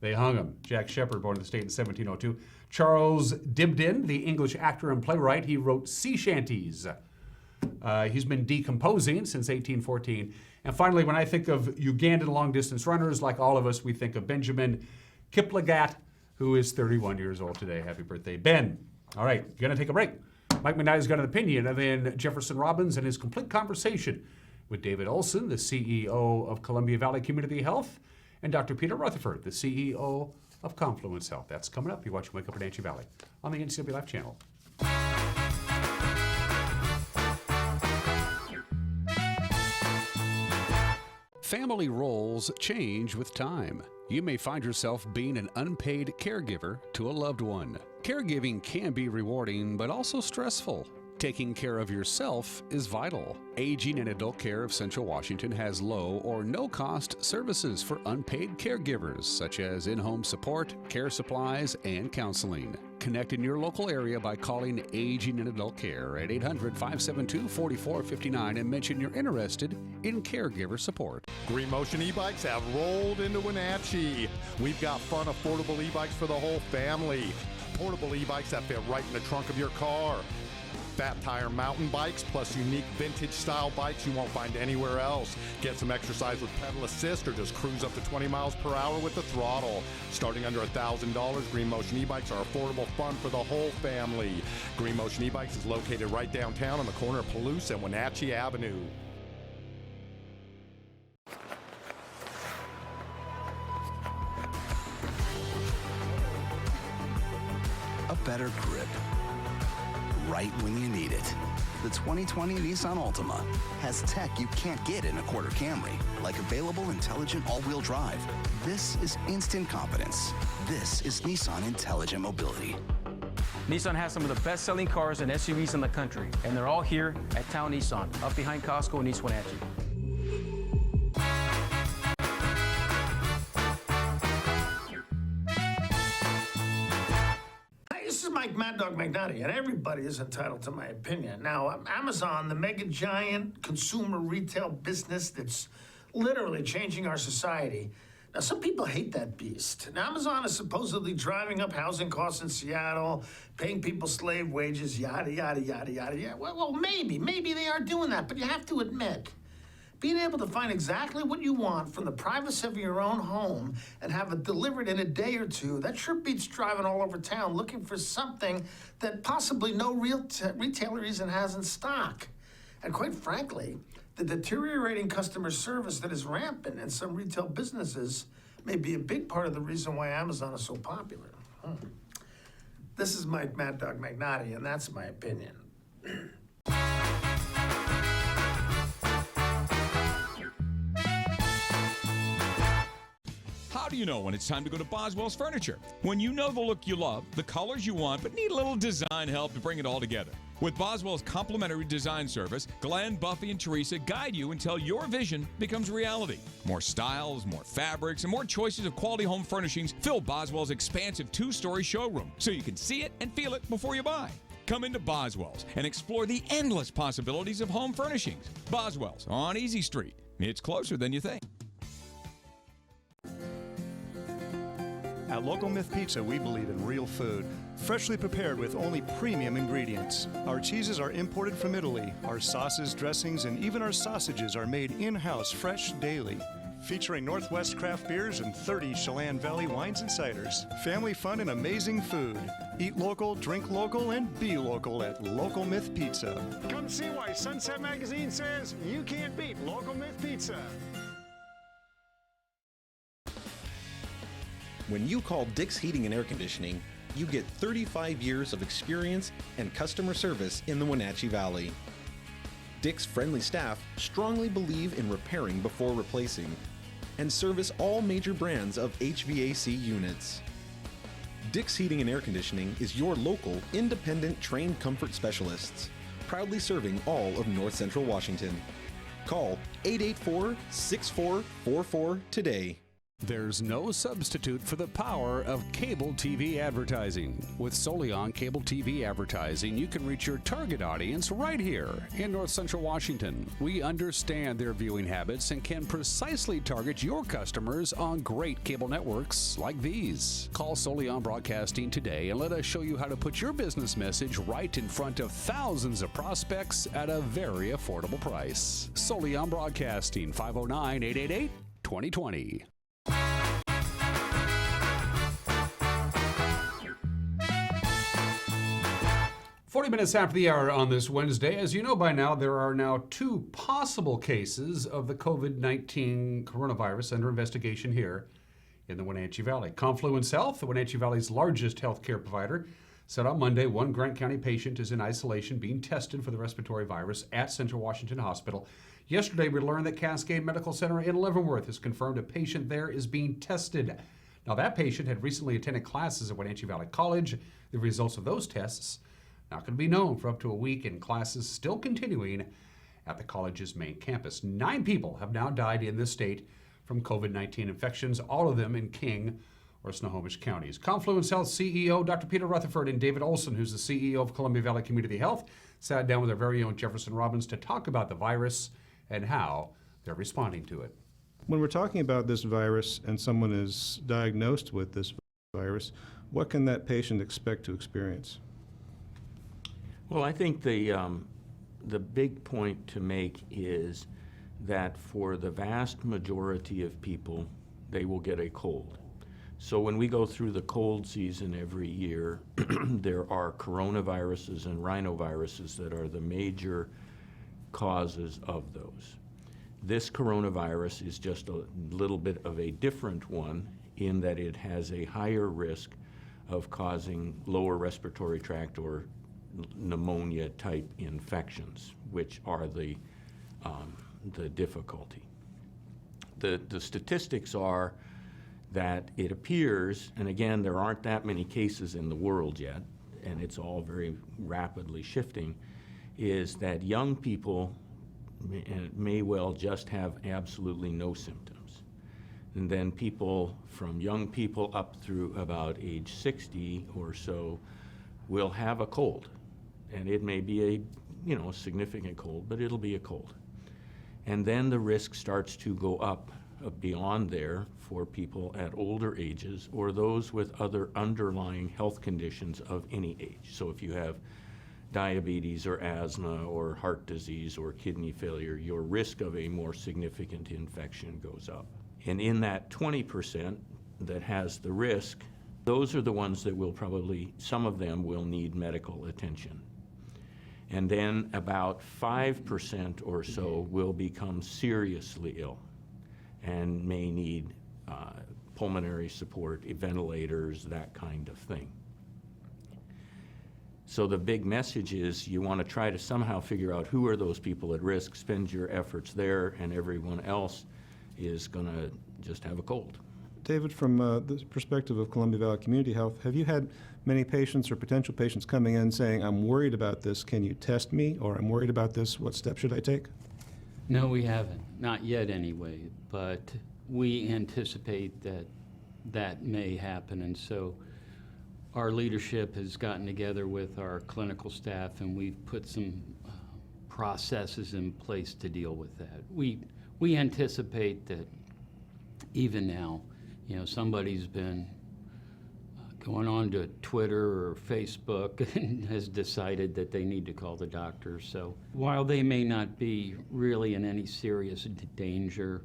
They hung him. Jack Shepherd, born in the state in 1702. Charles Dibdin, the English actor and playwright, he wrote sea shanties. He's been decomposing since 1814. And finally, when I think of Ugandan long-distance runners, like all of us, we think of Benjamin Kiplagat, who is 31 years old today. Happy birthday, Ben. All right, going to take a break. Mike McKnight's got an opinion, and then Jefferson Robbins and his complete conversation with David Olson, the CEO of Columbia Valley Community Health, and Dr. Peter Rutherford, the CEO of Confluence Health. That's coming up. You're watching Wake Up at Wenatchee Valley on the NCW Life channel. Family roles change with time. You may find yourself being an unpaid caregiver to a loved one. Caregiving can be rewarding, but also stressful. Taking care of yourself is vital. Aging and Adult Care of Central Washington has low or no cost services for unpaid caregivers, such as in-home support, care supplies, and counseling. Connect in your local area by calling Aging and Adult Care at 800-572-4459 and mention you're interested in caregiver support. Green Motion e-bikes have rolled into Wenatchee. We've got fun, affordable e-bikes for the whole family. Portable e-bikes that fit right in the trunk of your car. Fat tire mountain bikes plus unique vintage style bikes you won't find anywhere else. Get some exercise with pedal assist or just cruise up to 20 miles per hour with the throttle. Starting under $1,000, Green Motion e-bikes are affordable fun for the whole family. Green Motion e-bikes is located right downtown on the corner of Palouse and Wenatchee Avenue. A better grip. Right when you need it. The 2020 Nissan Altima has tech you can't get in a quarter Camry, like available intelligent all-wheel drive. This is instant confidence. This is Nissan Intelligent Mobility. Nissan has some of the best-selling cars and SUVs in the country, and they're all here at Town Nissan, up behind Costco in East Wenatchee. Mad Dog McNutty, and everybody is entitled to my opinion. Now, Amazon, the mega giant consumer retail business that's literally changing our society. Now, some people hate that beast. Now, Amazon is supposedly driving up housing costs in Seattle, paying people slave wages, yada, yada, yada, yada. Yeah, well, maybe they are doing that, but you have to admit, being able to find exactly what you want from the privacy of your own home and have it delivered in a day or two, that sure beats driving all over town looking for something that possibly no real retailer even has in stock. And quite frankly, the deteriorating customer service that is rampant in some retail businesses may be a big part of the reason why Amazon is so popular. This is Mike Mad Dog McNutty, and that's my opinion. How do you know when it's time to go to Boswell's Furniture? When you know the look you love, the colors you want, but need a little design help to bring it all together. With Boswell's complimentary design service, Glenn, Buffy, and Teresa guide you until your vision becomes reality. More styles, more fabrics, and more choices of quality home furnishings fill Boswell's expansive 2-story showroom, so you can see it and feel it before you buy. Come into Boswell's and explore the endless possibilities of home furnishings. Boswell's on Easy Street. It's closer than you think. At Local Myth Pizza, we believe in real food, freshly prepared with only premium ingredients. Our cheeses are imported from Italy. Our sauces, dressings, and even our sausages are made in-house fresh daily. Featuring Northwest craft beers and 30 Chelan Valley wines and ciders. Family fun and amazing food. Eat local, drink local, and be local at Local Myth Pizza. Come see why Sunset Magazine says you can't beat Local Myth Pizza. When you call Dick's Heating and Air Conditioning, you get 35 years of experience and customer service in the Wenatchee Valley. Dick's friendly staff strongly believe in repairing before replacing and service all major brands of HVAC units. Dick's Heating and Air Conditioning is your local, independent, trained comfort specialists, proudly serving all of North Central Washington. Call 884-6444 today. There's no substitute for the power of cable TV advertising. With Solion Cable TV advertising, you can reach your target audience right here in North Central Washington. We understand their viewing habits and can precisely target your customers on great cable networks like these. Call Solion Broadcasting today and let us show you how to put your business message right in front of thousands of prospects at a very affordable price. Solion Broadcasting, 509-888-2020. 40 minutes after the hour on this Wednesday. As you know by now, there are now 2 possible cases of the COVID-19 coronavirus under investigation here in the Wenatchee Valley. Confluence Health, the Wenatchee Valley's largest healthcare provider, said on Monday one Grant County patient is in isolation being tested for the respiratory virus at Central Washington Hospital. Yesterday, we learned that Cascade Medical Center in Leavenworth has confirmed a patient there is being tested. Now, that patient had recently attended classes at Wenatchee Valley College. The results of those tests not going to be known for up to a week, and classes still continuing at the college's main campus. 9 people have now died in this state from COVID-19 infections, all of them in King or Snohomish counties. Confluence Health CEO Dr. Peter Rutherford and David Olson, who's the CEO of Columbia Valley Community Health, sat down with our very own Jefferson Robbins to talk about the virus and how they're responding to it. When we're talking about this virus and someone is diagnosed with this virus, what can that patient expect to experience? Well, I think the big point to make is that for the vast majority of people, they will get a cold. So when we go through the cold season every year, there are coronaviruses and rhinoviruses that are the major causes of those. This coronavirus is just a little bit of a different one in that it has a higher risk of causing lower respiratory tract or pneumonia type infections, which are the difficulty. The statistics are that it appears, and again, there aren't that many cases in the world yet, and it's all very rapidly shifting, is that young people may well just have absolutely no symptoms. And then people from young people up through about age 60 or so will have a cold. And it may be a significant cold, but it'll be a cold. And then the risk starts to go up beyond there for people at older ages or those with other underlying health conditions of any age. So if you have diabetes or asthma or heart disease or kidney failure, your risk of a more significant infection goes up. And in that 20% that has the risk, those are the ones that will probably, some of them will need medical attention. And then about 5% or so will become seriously ill and may need pulmonary support, ventilators, that kind of thing. So the big message is you want to try to somehow figure out who are those people at risk, spend your efforts there, and everyone else is going to just have a cold. David, from the perspective of Columbia Valley Community Health, have you had many patients or potential patients coming in saying, I'm worried about this, can you test me? Or I'm worried about this, what steps should I take? No, we haven't. Not yet anyway, but we anticipate that that may happen. And so our leadership has gotten together with our clinical staff and we've put some processes in place to deal with that. We anticipate that even now, somebody's been going on to Twitter or Facebook and has decided that they need to call the doctor. So while they may not be really in any serious danger,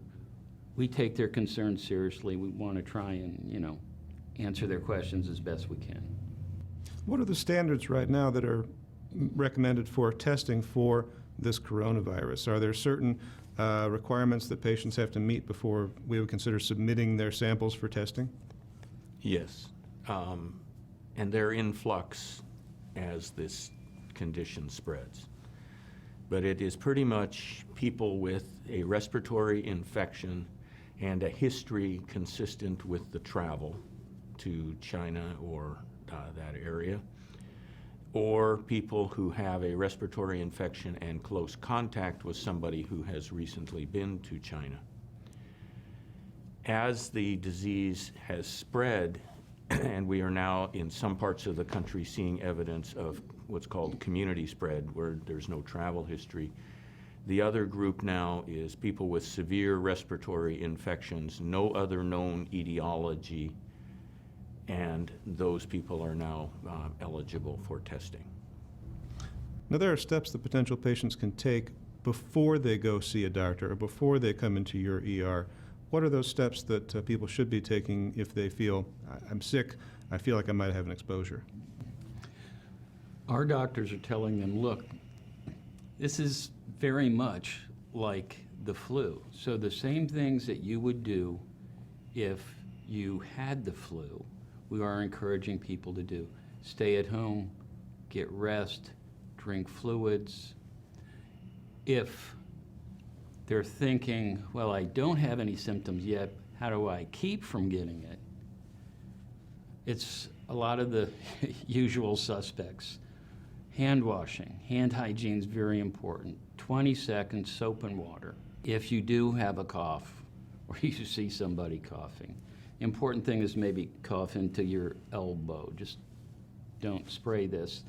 we take their concerns seriously. We want to try and, answer their questions as best we can. What are the standards right now that are recommended for testing for this coronavirus? Are there certain requirements that patients have to meet before we would consider submitting their samples for testing? Yes, and they're in flux as this condition spreads. But it is pretty much people with a respiratory infection and a history consistent with the travel to China or that area, or people who have a respiratory infection and close contact with somebody who has recently been to China. As the disease has spread, and we are now in some parts of the country seeing evidence of what's called community spread, where there's no travel history. The other group now is people with severe respiratory infections, no other known etiology, and those people are now eligible for testing. Now, there are steps that potential patients can take before they go see a doctor or before they come into your ER. What are those steps that people should be taking if they feel, I'm sick, I feel like I might have an exposure? Our doctors are telling them, look, this is very much like the flu. So the same things that you would do if you had the flu, we are encouraging people to do. Stay at home, get rest, drink fluids. If they're thinking, well, I don't have any symptoms yet, how do I keep from getting it? It's a lot of the usual suspects. Hand washing, hand hygiene is very important. 20 seconds, soap and water. If you do have a cough or you see somebody coughing, the important thing is maybe cough into your elbow. Just don't spray this.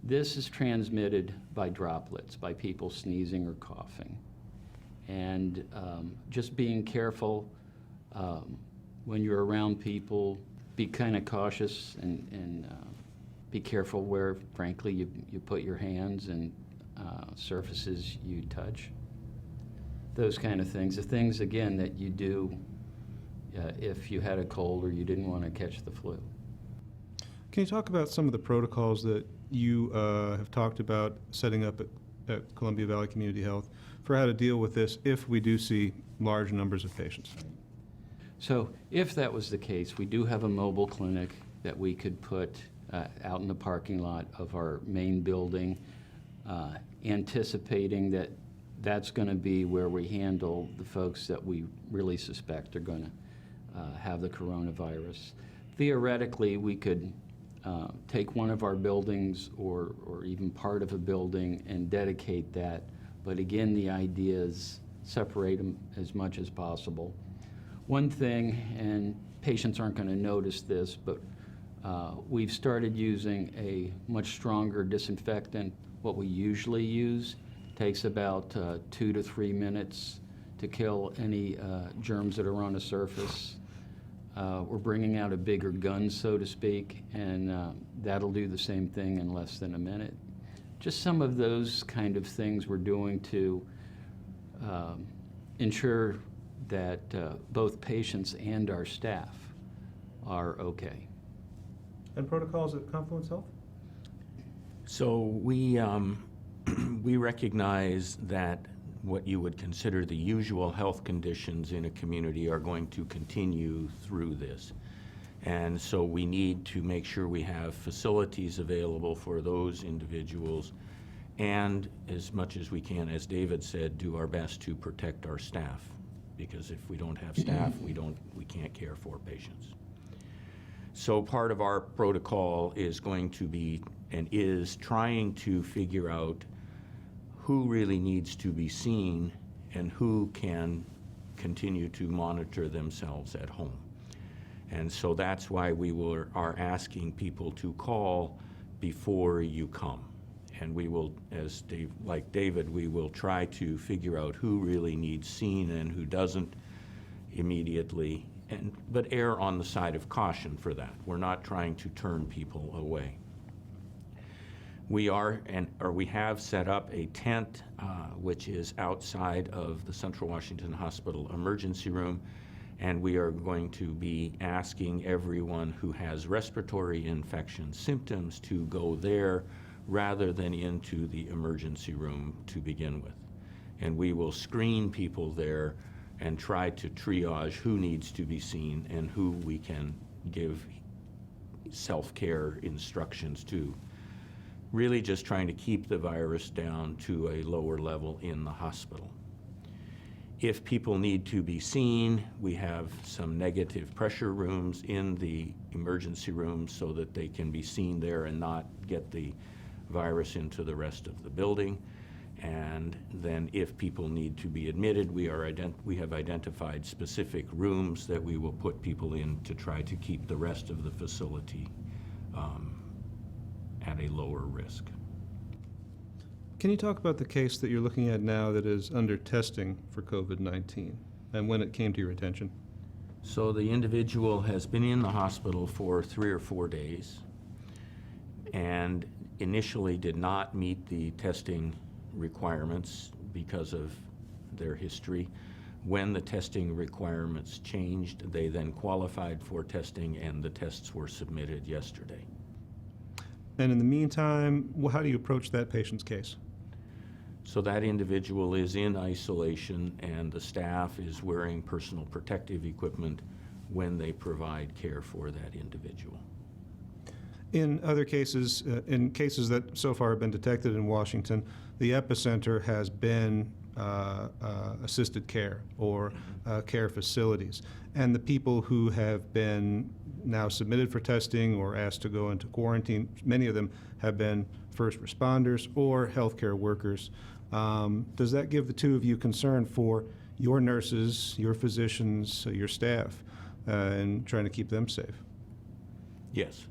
This is transmitted by droplets, by people sneezing or coughing. And just being careful when you're around people, be kind of cautious and be careful where, frankly, you put your hands and surfaces you touch. Those kind of things. The things, again, that you do if you had a cold or you didn't want to catch the flu. Can you talk about some of the protocols that you have talked about setting up at Columbia Valley Community Health for how to deal with this if we do see large numbers of patients? So if that was the case, we do have a mobile clinic that we could put out in the parking lot of our main building, anticipating that that's going to be where we handle the folks that we really suspect are going to have the coronavirus. Theoretically, we could take one of our buildings or even part of a building and dedicate that. But again, the idea is separate them as much as possible. One thing, and patients aren't going to notice this, but we've started using a much stronger disinfectant. What we usually use takes about 2 to 3 minutes to kill any germs that are on a surface. We're bringing out a bigger gun, so to speak, and that'll do the same thing in less than a minute. Just some of those kind of things we're doing to ensure that both patients and our staff are okay. And protocols at Confluence Health? So we recognize that what you would consider the usual health conditions in a community are going to continue through this. And so we need to make sure we have facilities available for those individuals, and as much as we can, as David said, do our best to protect our staff, because if we don't have staff, we can't care for patients. So part of our protocol is going to be and is trying to figure out who really needs to be seen and who can continue to monitor themselves at home. And so that's why we are asking people to call before you come. And we will, like David, we will try to figure out who really needs seen and who doesn't immediately, but err on the side of caution for that. We're not trying to turn people away. We have set up a tent, which is outside of the Central Washington Hospital emergency room, and we are going to be asking everyone who has respiratory infection symptoms to go there rather than into the emergency room to begin with. And we will screen people there and try to triage who needs to be seen and who we can give self-care instructions to. Really just trying to keep the virus down to a lower level in the hospital. If people need to be seen, we have some negative pressure rooms in the emergency room so that they can be seen there and not get the virus into the rest of the building. And then if people need to be admitted, we have identified specific rooms that we will put people in to try to keep the rest of the facility at a lower risk. Can you talk about the case that you're looking at now that is under testing for COVID-19 and when it came to your attention? So the individual has been in the hospital for 3 or 4 days and initially did not meet the testing requirements because of their history. When the testing requirements changed, they then qualified for testing and the tests were submitted yesterday. And in the meantime, how do you approach that patient's case? So that individual is in isolation and the staff is wearing personal protective equipment when they provide care for that individual. In other cases, in cases that so far have been detected in Washington, the epicenter has been assisted care or care facilities. And the people who have been now submitted for testing or asked to go into quarantine, many of them have been first responders or healthcare workers. Does that give the two of you concern for your nurses, your physicians, your staff, and trying to keep them safe? Yes.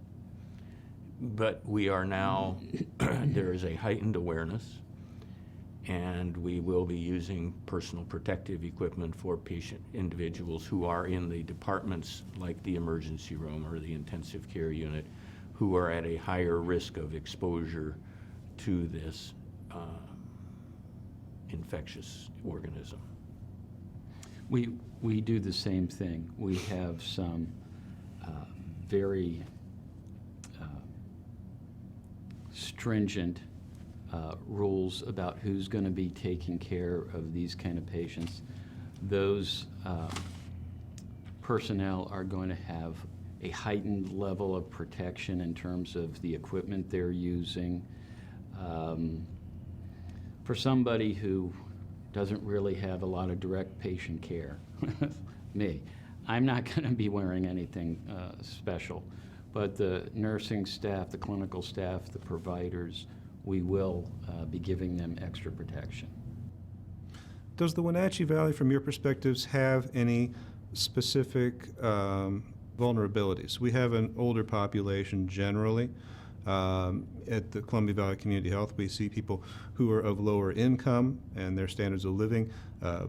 But we are now, there is a heightened awareness, and we will be using personal protective equipment for patient individuals who are in the departments like the emergency room or the intensive care unit who are at a higher risk of exposure to this infectious organism. We do the same thing. We have some very stringent rules about who's going to be taking care of these kind of patients. Those personnel are going to have a heightened level of protection in terms of the equipment they're using. For somebody who doesn't really have a lot of direct patient care, me, I'm not going to be wearing anything special. But the nursing staff, the clinical staff, the providers, we will be giving them extra protection. Does the Wenatchee Valley, from your perspectives, have any specific vulnerabilities? We have an older population generally. At the Columbia Valley Community Health, we see people who are of lower income and their standards of living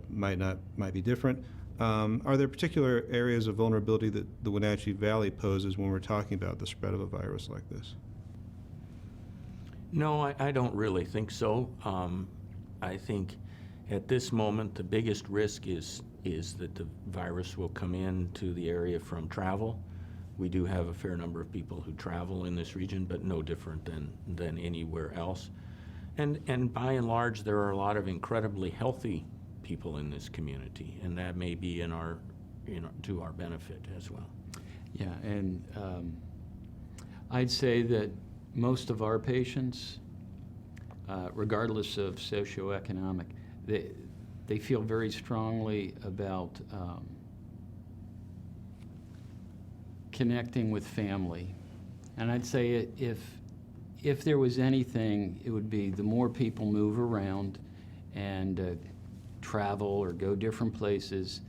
might be different. Are there particular areas of vulnerability that the Wenatchee Valley poses when we're talking about the spread of a virus like this? No, I don't really think so. I think at this moment the biggest risk is that the virus will come into the area from travel. We do have a fair number of people who travel in this region, but no different than anywhere else. And by and large, there are a lot of incredibly healthy people in this community, and that may be to our benefit as well. Yeah, and I'd say that most of our patients, regardless of socioeconomic, they feel very strongly about connecting with family. And I'd say if there was anything, it would be the more people move around and travel or go different places,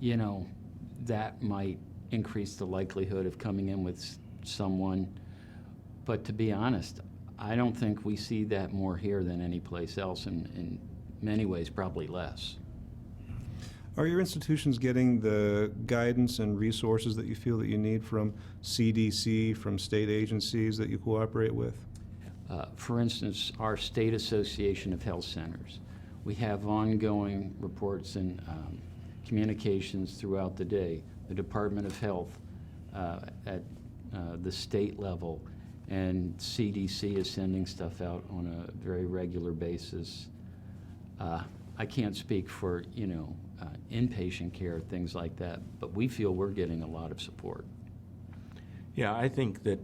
that might increase the likelihood of coming in with someone. But to be honest, I don't think we see that more here than any place else, and in many ways probably less. Are your institutions getting the guidance and resources that you feel that you need from CDC, from state agencies that you cooperate with? For instance, our State Association of Health Centers. We have ongoing reports and communications throughout the day. The Department of Health at the state level, and CDC is sending stuff out on a very regular basis. I can't speak for, inpatient care, things like that, but we feel we're getting a lot of support. Yeah, I think that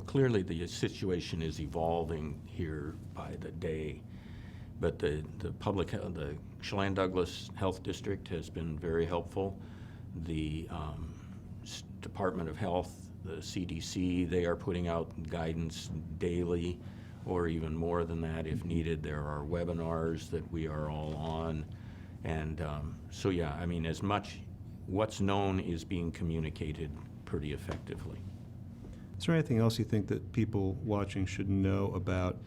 clearly the situation is evolving here by the day, but the Chelan Douglas Health District has been very helpful. The Department of Health, the CDC, they are putting out guidance daily or even more than that if needed. There are webinars that we are all on. And so, yeah, I mean, as much what's known is being communicated pretty effectively. Is there anything else you think that people watching should know about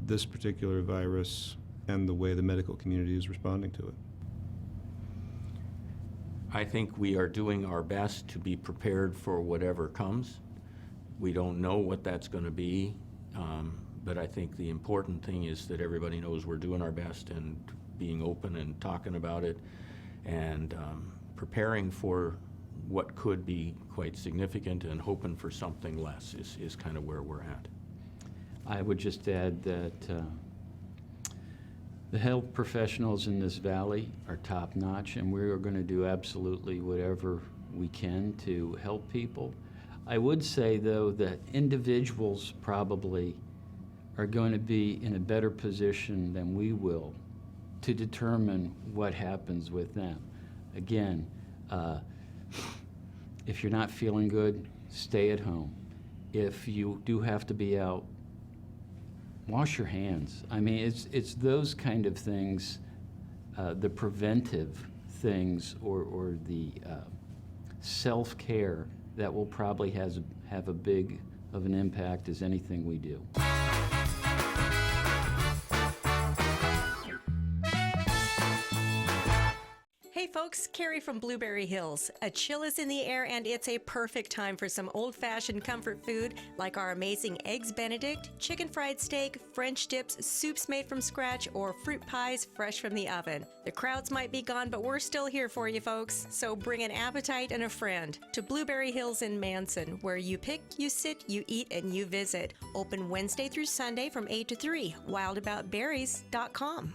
this particular virus and the way the medical community is responding to it? I think we are doing our best to be prepared for whatever comes. We don't know what that's going to be, but I think the important thing is that everybody knows we're doing our best and being open and talking about it and preparing for what could be quite significant and hoping for something less is kind of where we're at. I would just add that the health professionals in this valley are top-notch, and we are going to do absolutely whatever we can to help people. I would say, though, that individuals probably are going to be in a better position than we will to determine what happens with them. Again, if you're not feeling good, stay at home. If you do have to be out, wash your hands. I mean, it's those kind of things, the preventive things or the self-care that will probably have a big of an impact as anything we do. Hey folks, Carrie from Blueberry Hills. A chill is in the air and it's a perfect time for some old-fashioned comfort food like our amazing Eggs Benedict, chicken fried steak, French dips, soups made from scratch, or fruit pies fresh from the oven. The crowds might be gone, but we're still here for you folks, so bring an appetite and a friend to Blueberry Hills in Manson, where you pick, you sit, you eat, and you visit. Open Wednesday through Sunday from 8 to 3. wildaboutberries.com.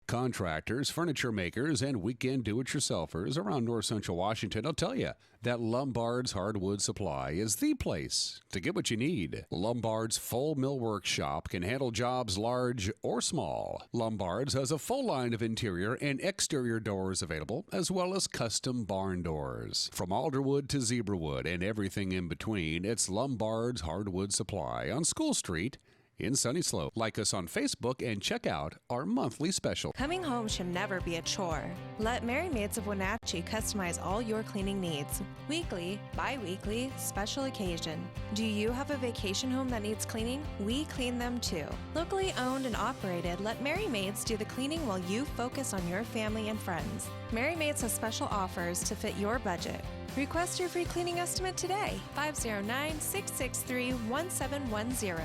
Contractors, furniture makers, and weekend do-it-yourselfers around north central Washington will tell you that Lombard's Hardwood Supply is the place to get what you need. Lombard's full millwork shop can handle jobs large or small. Lombard's has a full line of interior and exterior doors available, as well as custom barn doors. From alderwood to zebrawood and everything in between, it's Lombard's Hardwood Supply on School Street in Sunny Slope. Like us on Facebook and check out our monthly special. Coming home should never be a chore. Let Merry Maids of Wenatchee customize all your cleaning needs. Weekly, bi-weekly, special occasion. Do you have a vacation home that needs cleaning? We clean them too. Locally owned and operated, let Merry Maids do the cleaning while you focus on your family and friends. Merry Maids has special offers to fit your budget. Request your free cleaning estimate today. 509-663-1710.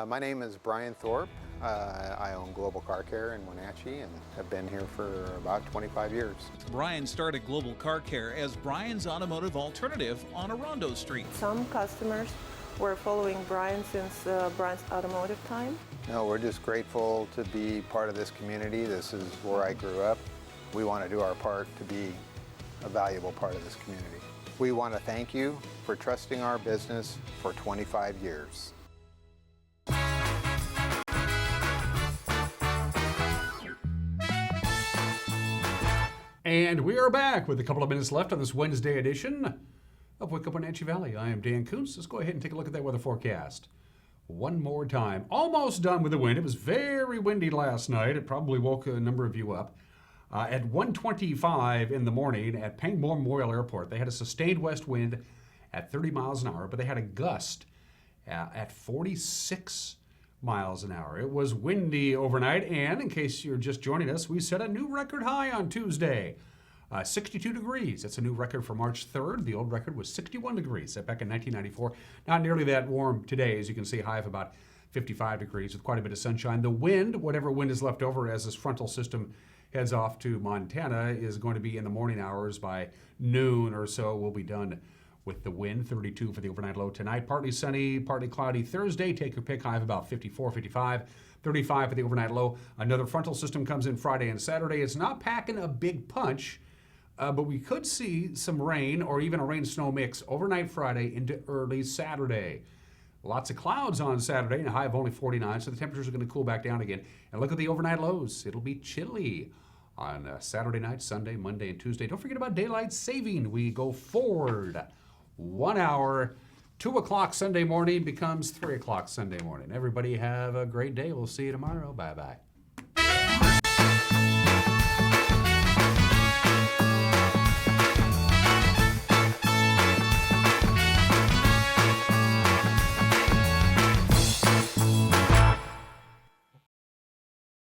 My name is Brian Thorpe. I own Global Car Care in Wenatchee and have been here for about 25 years. Brian started Global Car Care as Brian's automotive alternative on Orondo Street. Some customers were following Brian since Brian's automotive time. No, we're just grateful to be part of this community. This is where I grew up. We want to do our part to be a valuable part of this community. We want to thank you for trusting our business for 25 years. And we are back with a couple of minutes left on this Wednesday edition of Wake Up Wenatchee Valley. I am Dan Kuntz. Let's go ahead and take a look at that weather forecast one more time. Almost done with the wind. It was very windy last night. It probably woke a number of you up. At 1:25 in the morning at Pangbourne Memorial Airport, they had a sustained west wind at 30 miles an hour, but they had a gust at 46 miles an hour. It was windy overnight, and in case you're just joining us, we set a new record high on Tuesday, 62 degrees. That's a new record for March 3rd. The old record was 61 degrees set back in 1994. Not nearly that warm today, as you can see, high of about 55 degrees with quite a bit of sunshine. The wind, whatever wind is left over as this frontal system heads off to Montana, is going to be in the morning hours. By noon or so, we'll be done with the wind. 32 for the overnight low tonight. Partly sunny, partly cloudy Thursday. Take your pick, high of about 54, 55. 35 for the overnight low. Another frontal system comes in Friday and Saturday. It's not packing a big punch, but we could see some rain or even a rain-snow mix overnight Friday into early Saturday. Lots of clouds on Saturday and a high of only 49, so the temperatures are going to cool back down again. And look at the overnight lows. It'll be chilly on Saturday night, Sunday, Monday, and Tuesday. Don't forget about daylight saving. We go forward 1 hour. 2 o'clock Sunday morning becomes 3 o'clock Sunday morning. Everybody have a great day. We'll see you tomorrow. Bye-bye.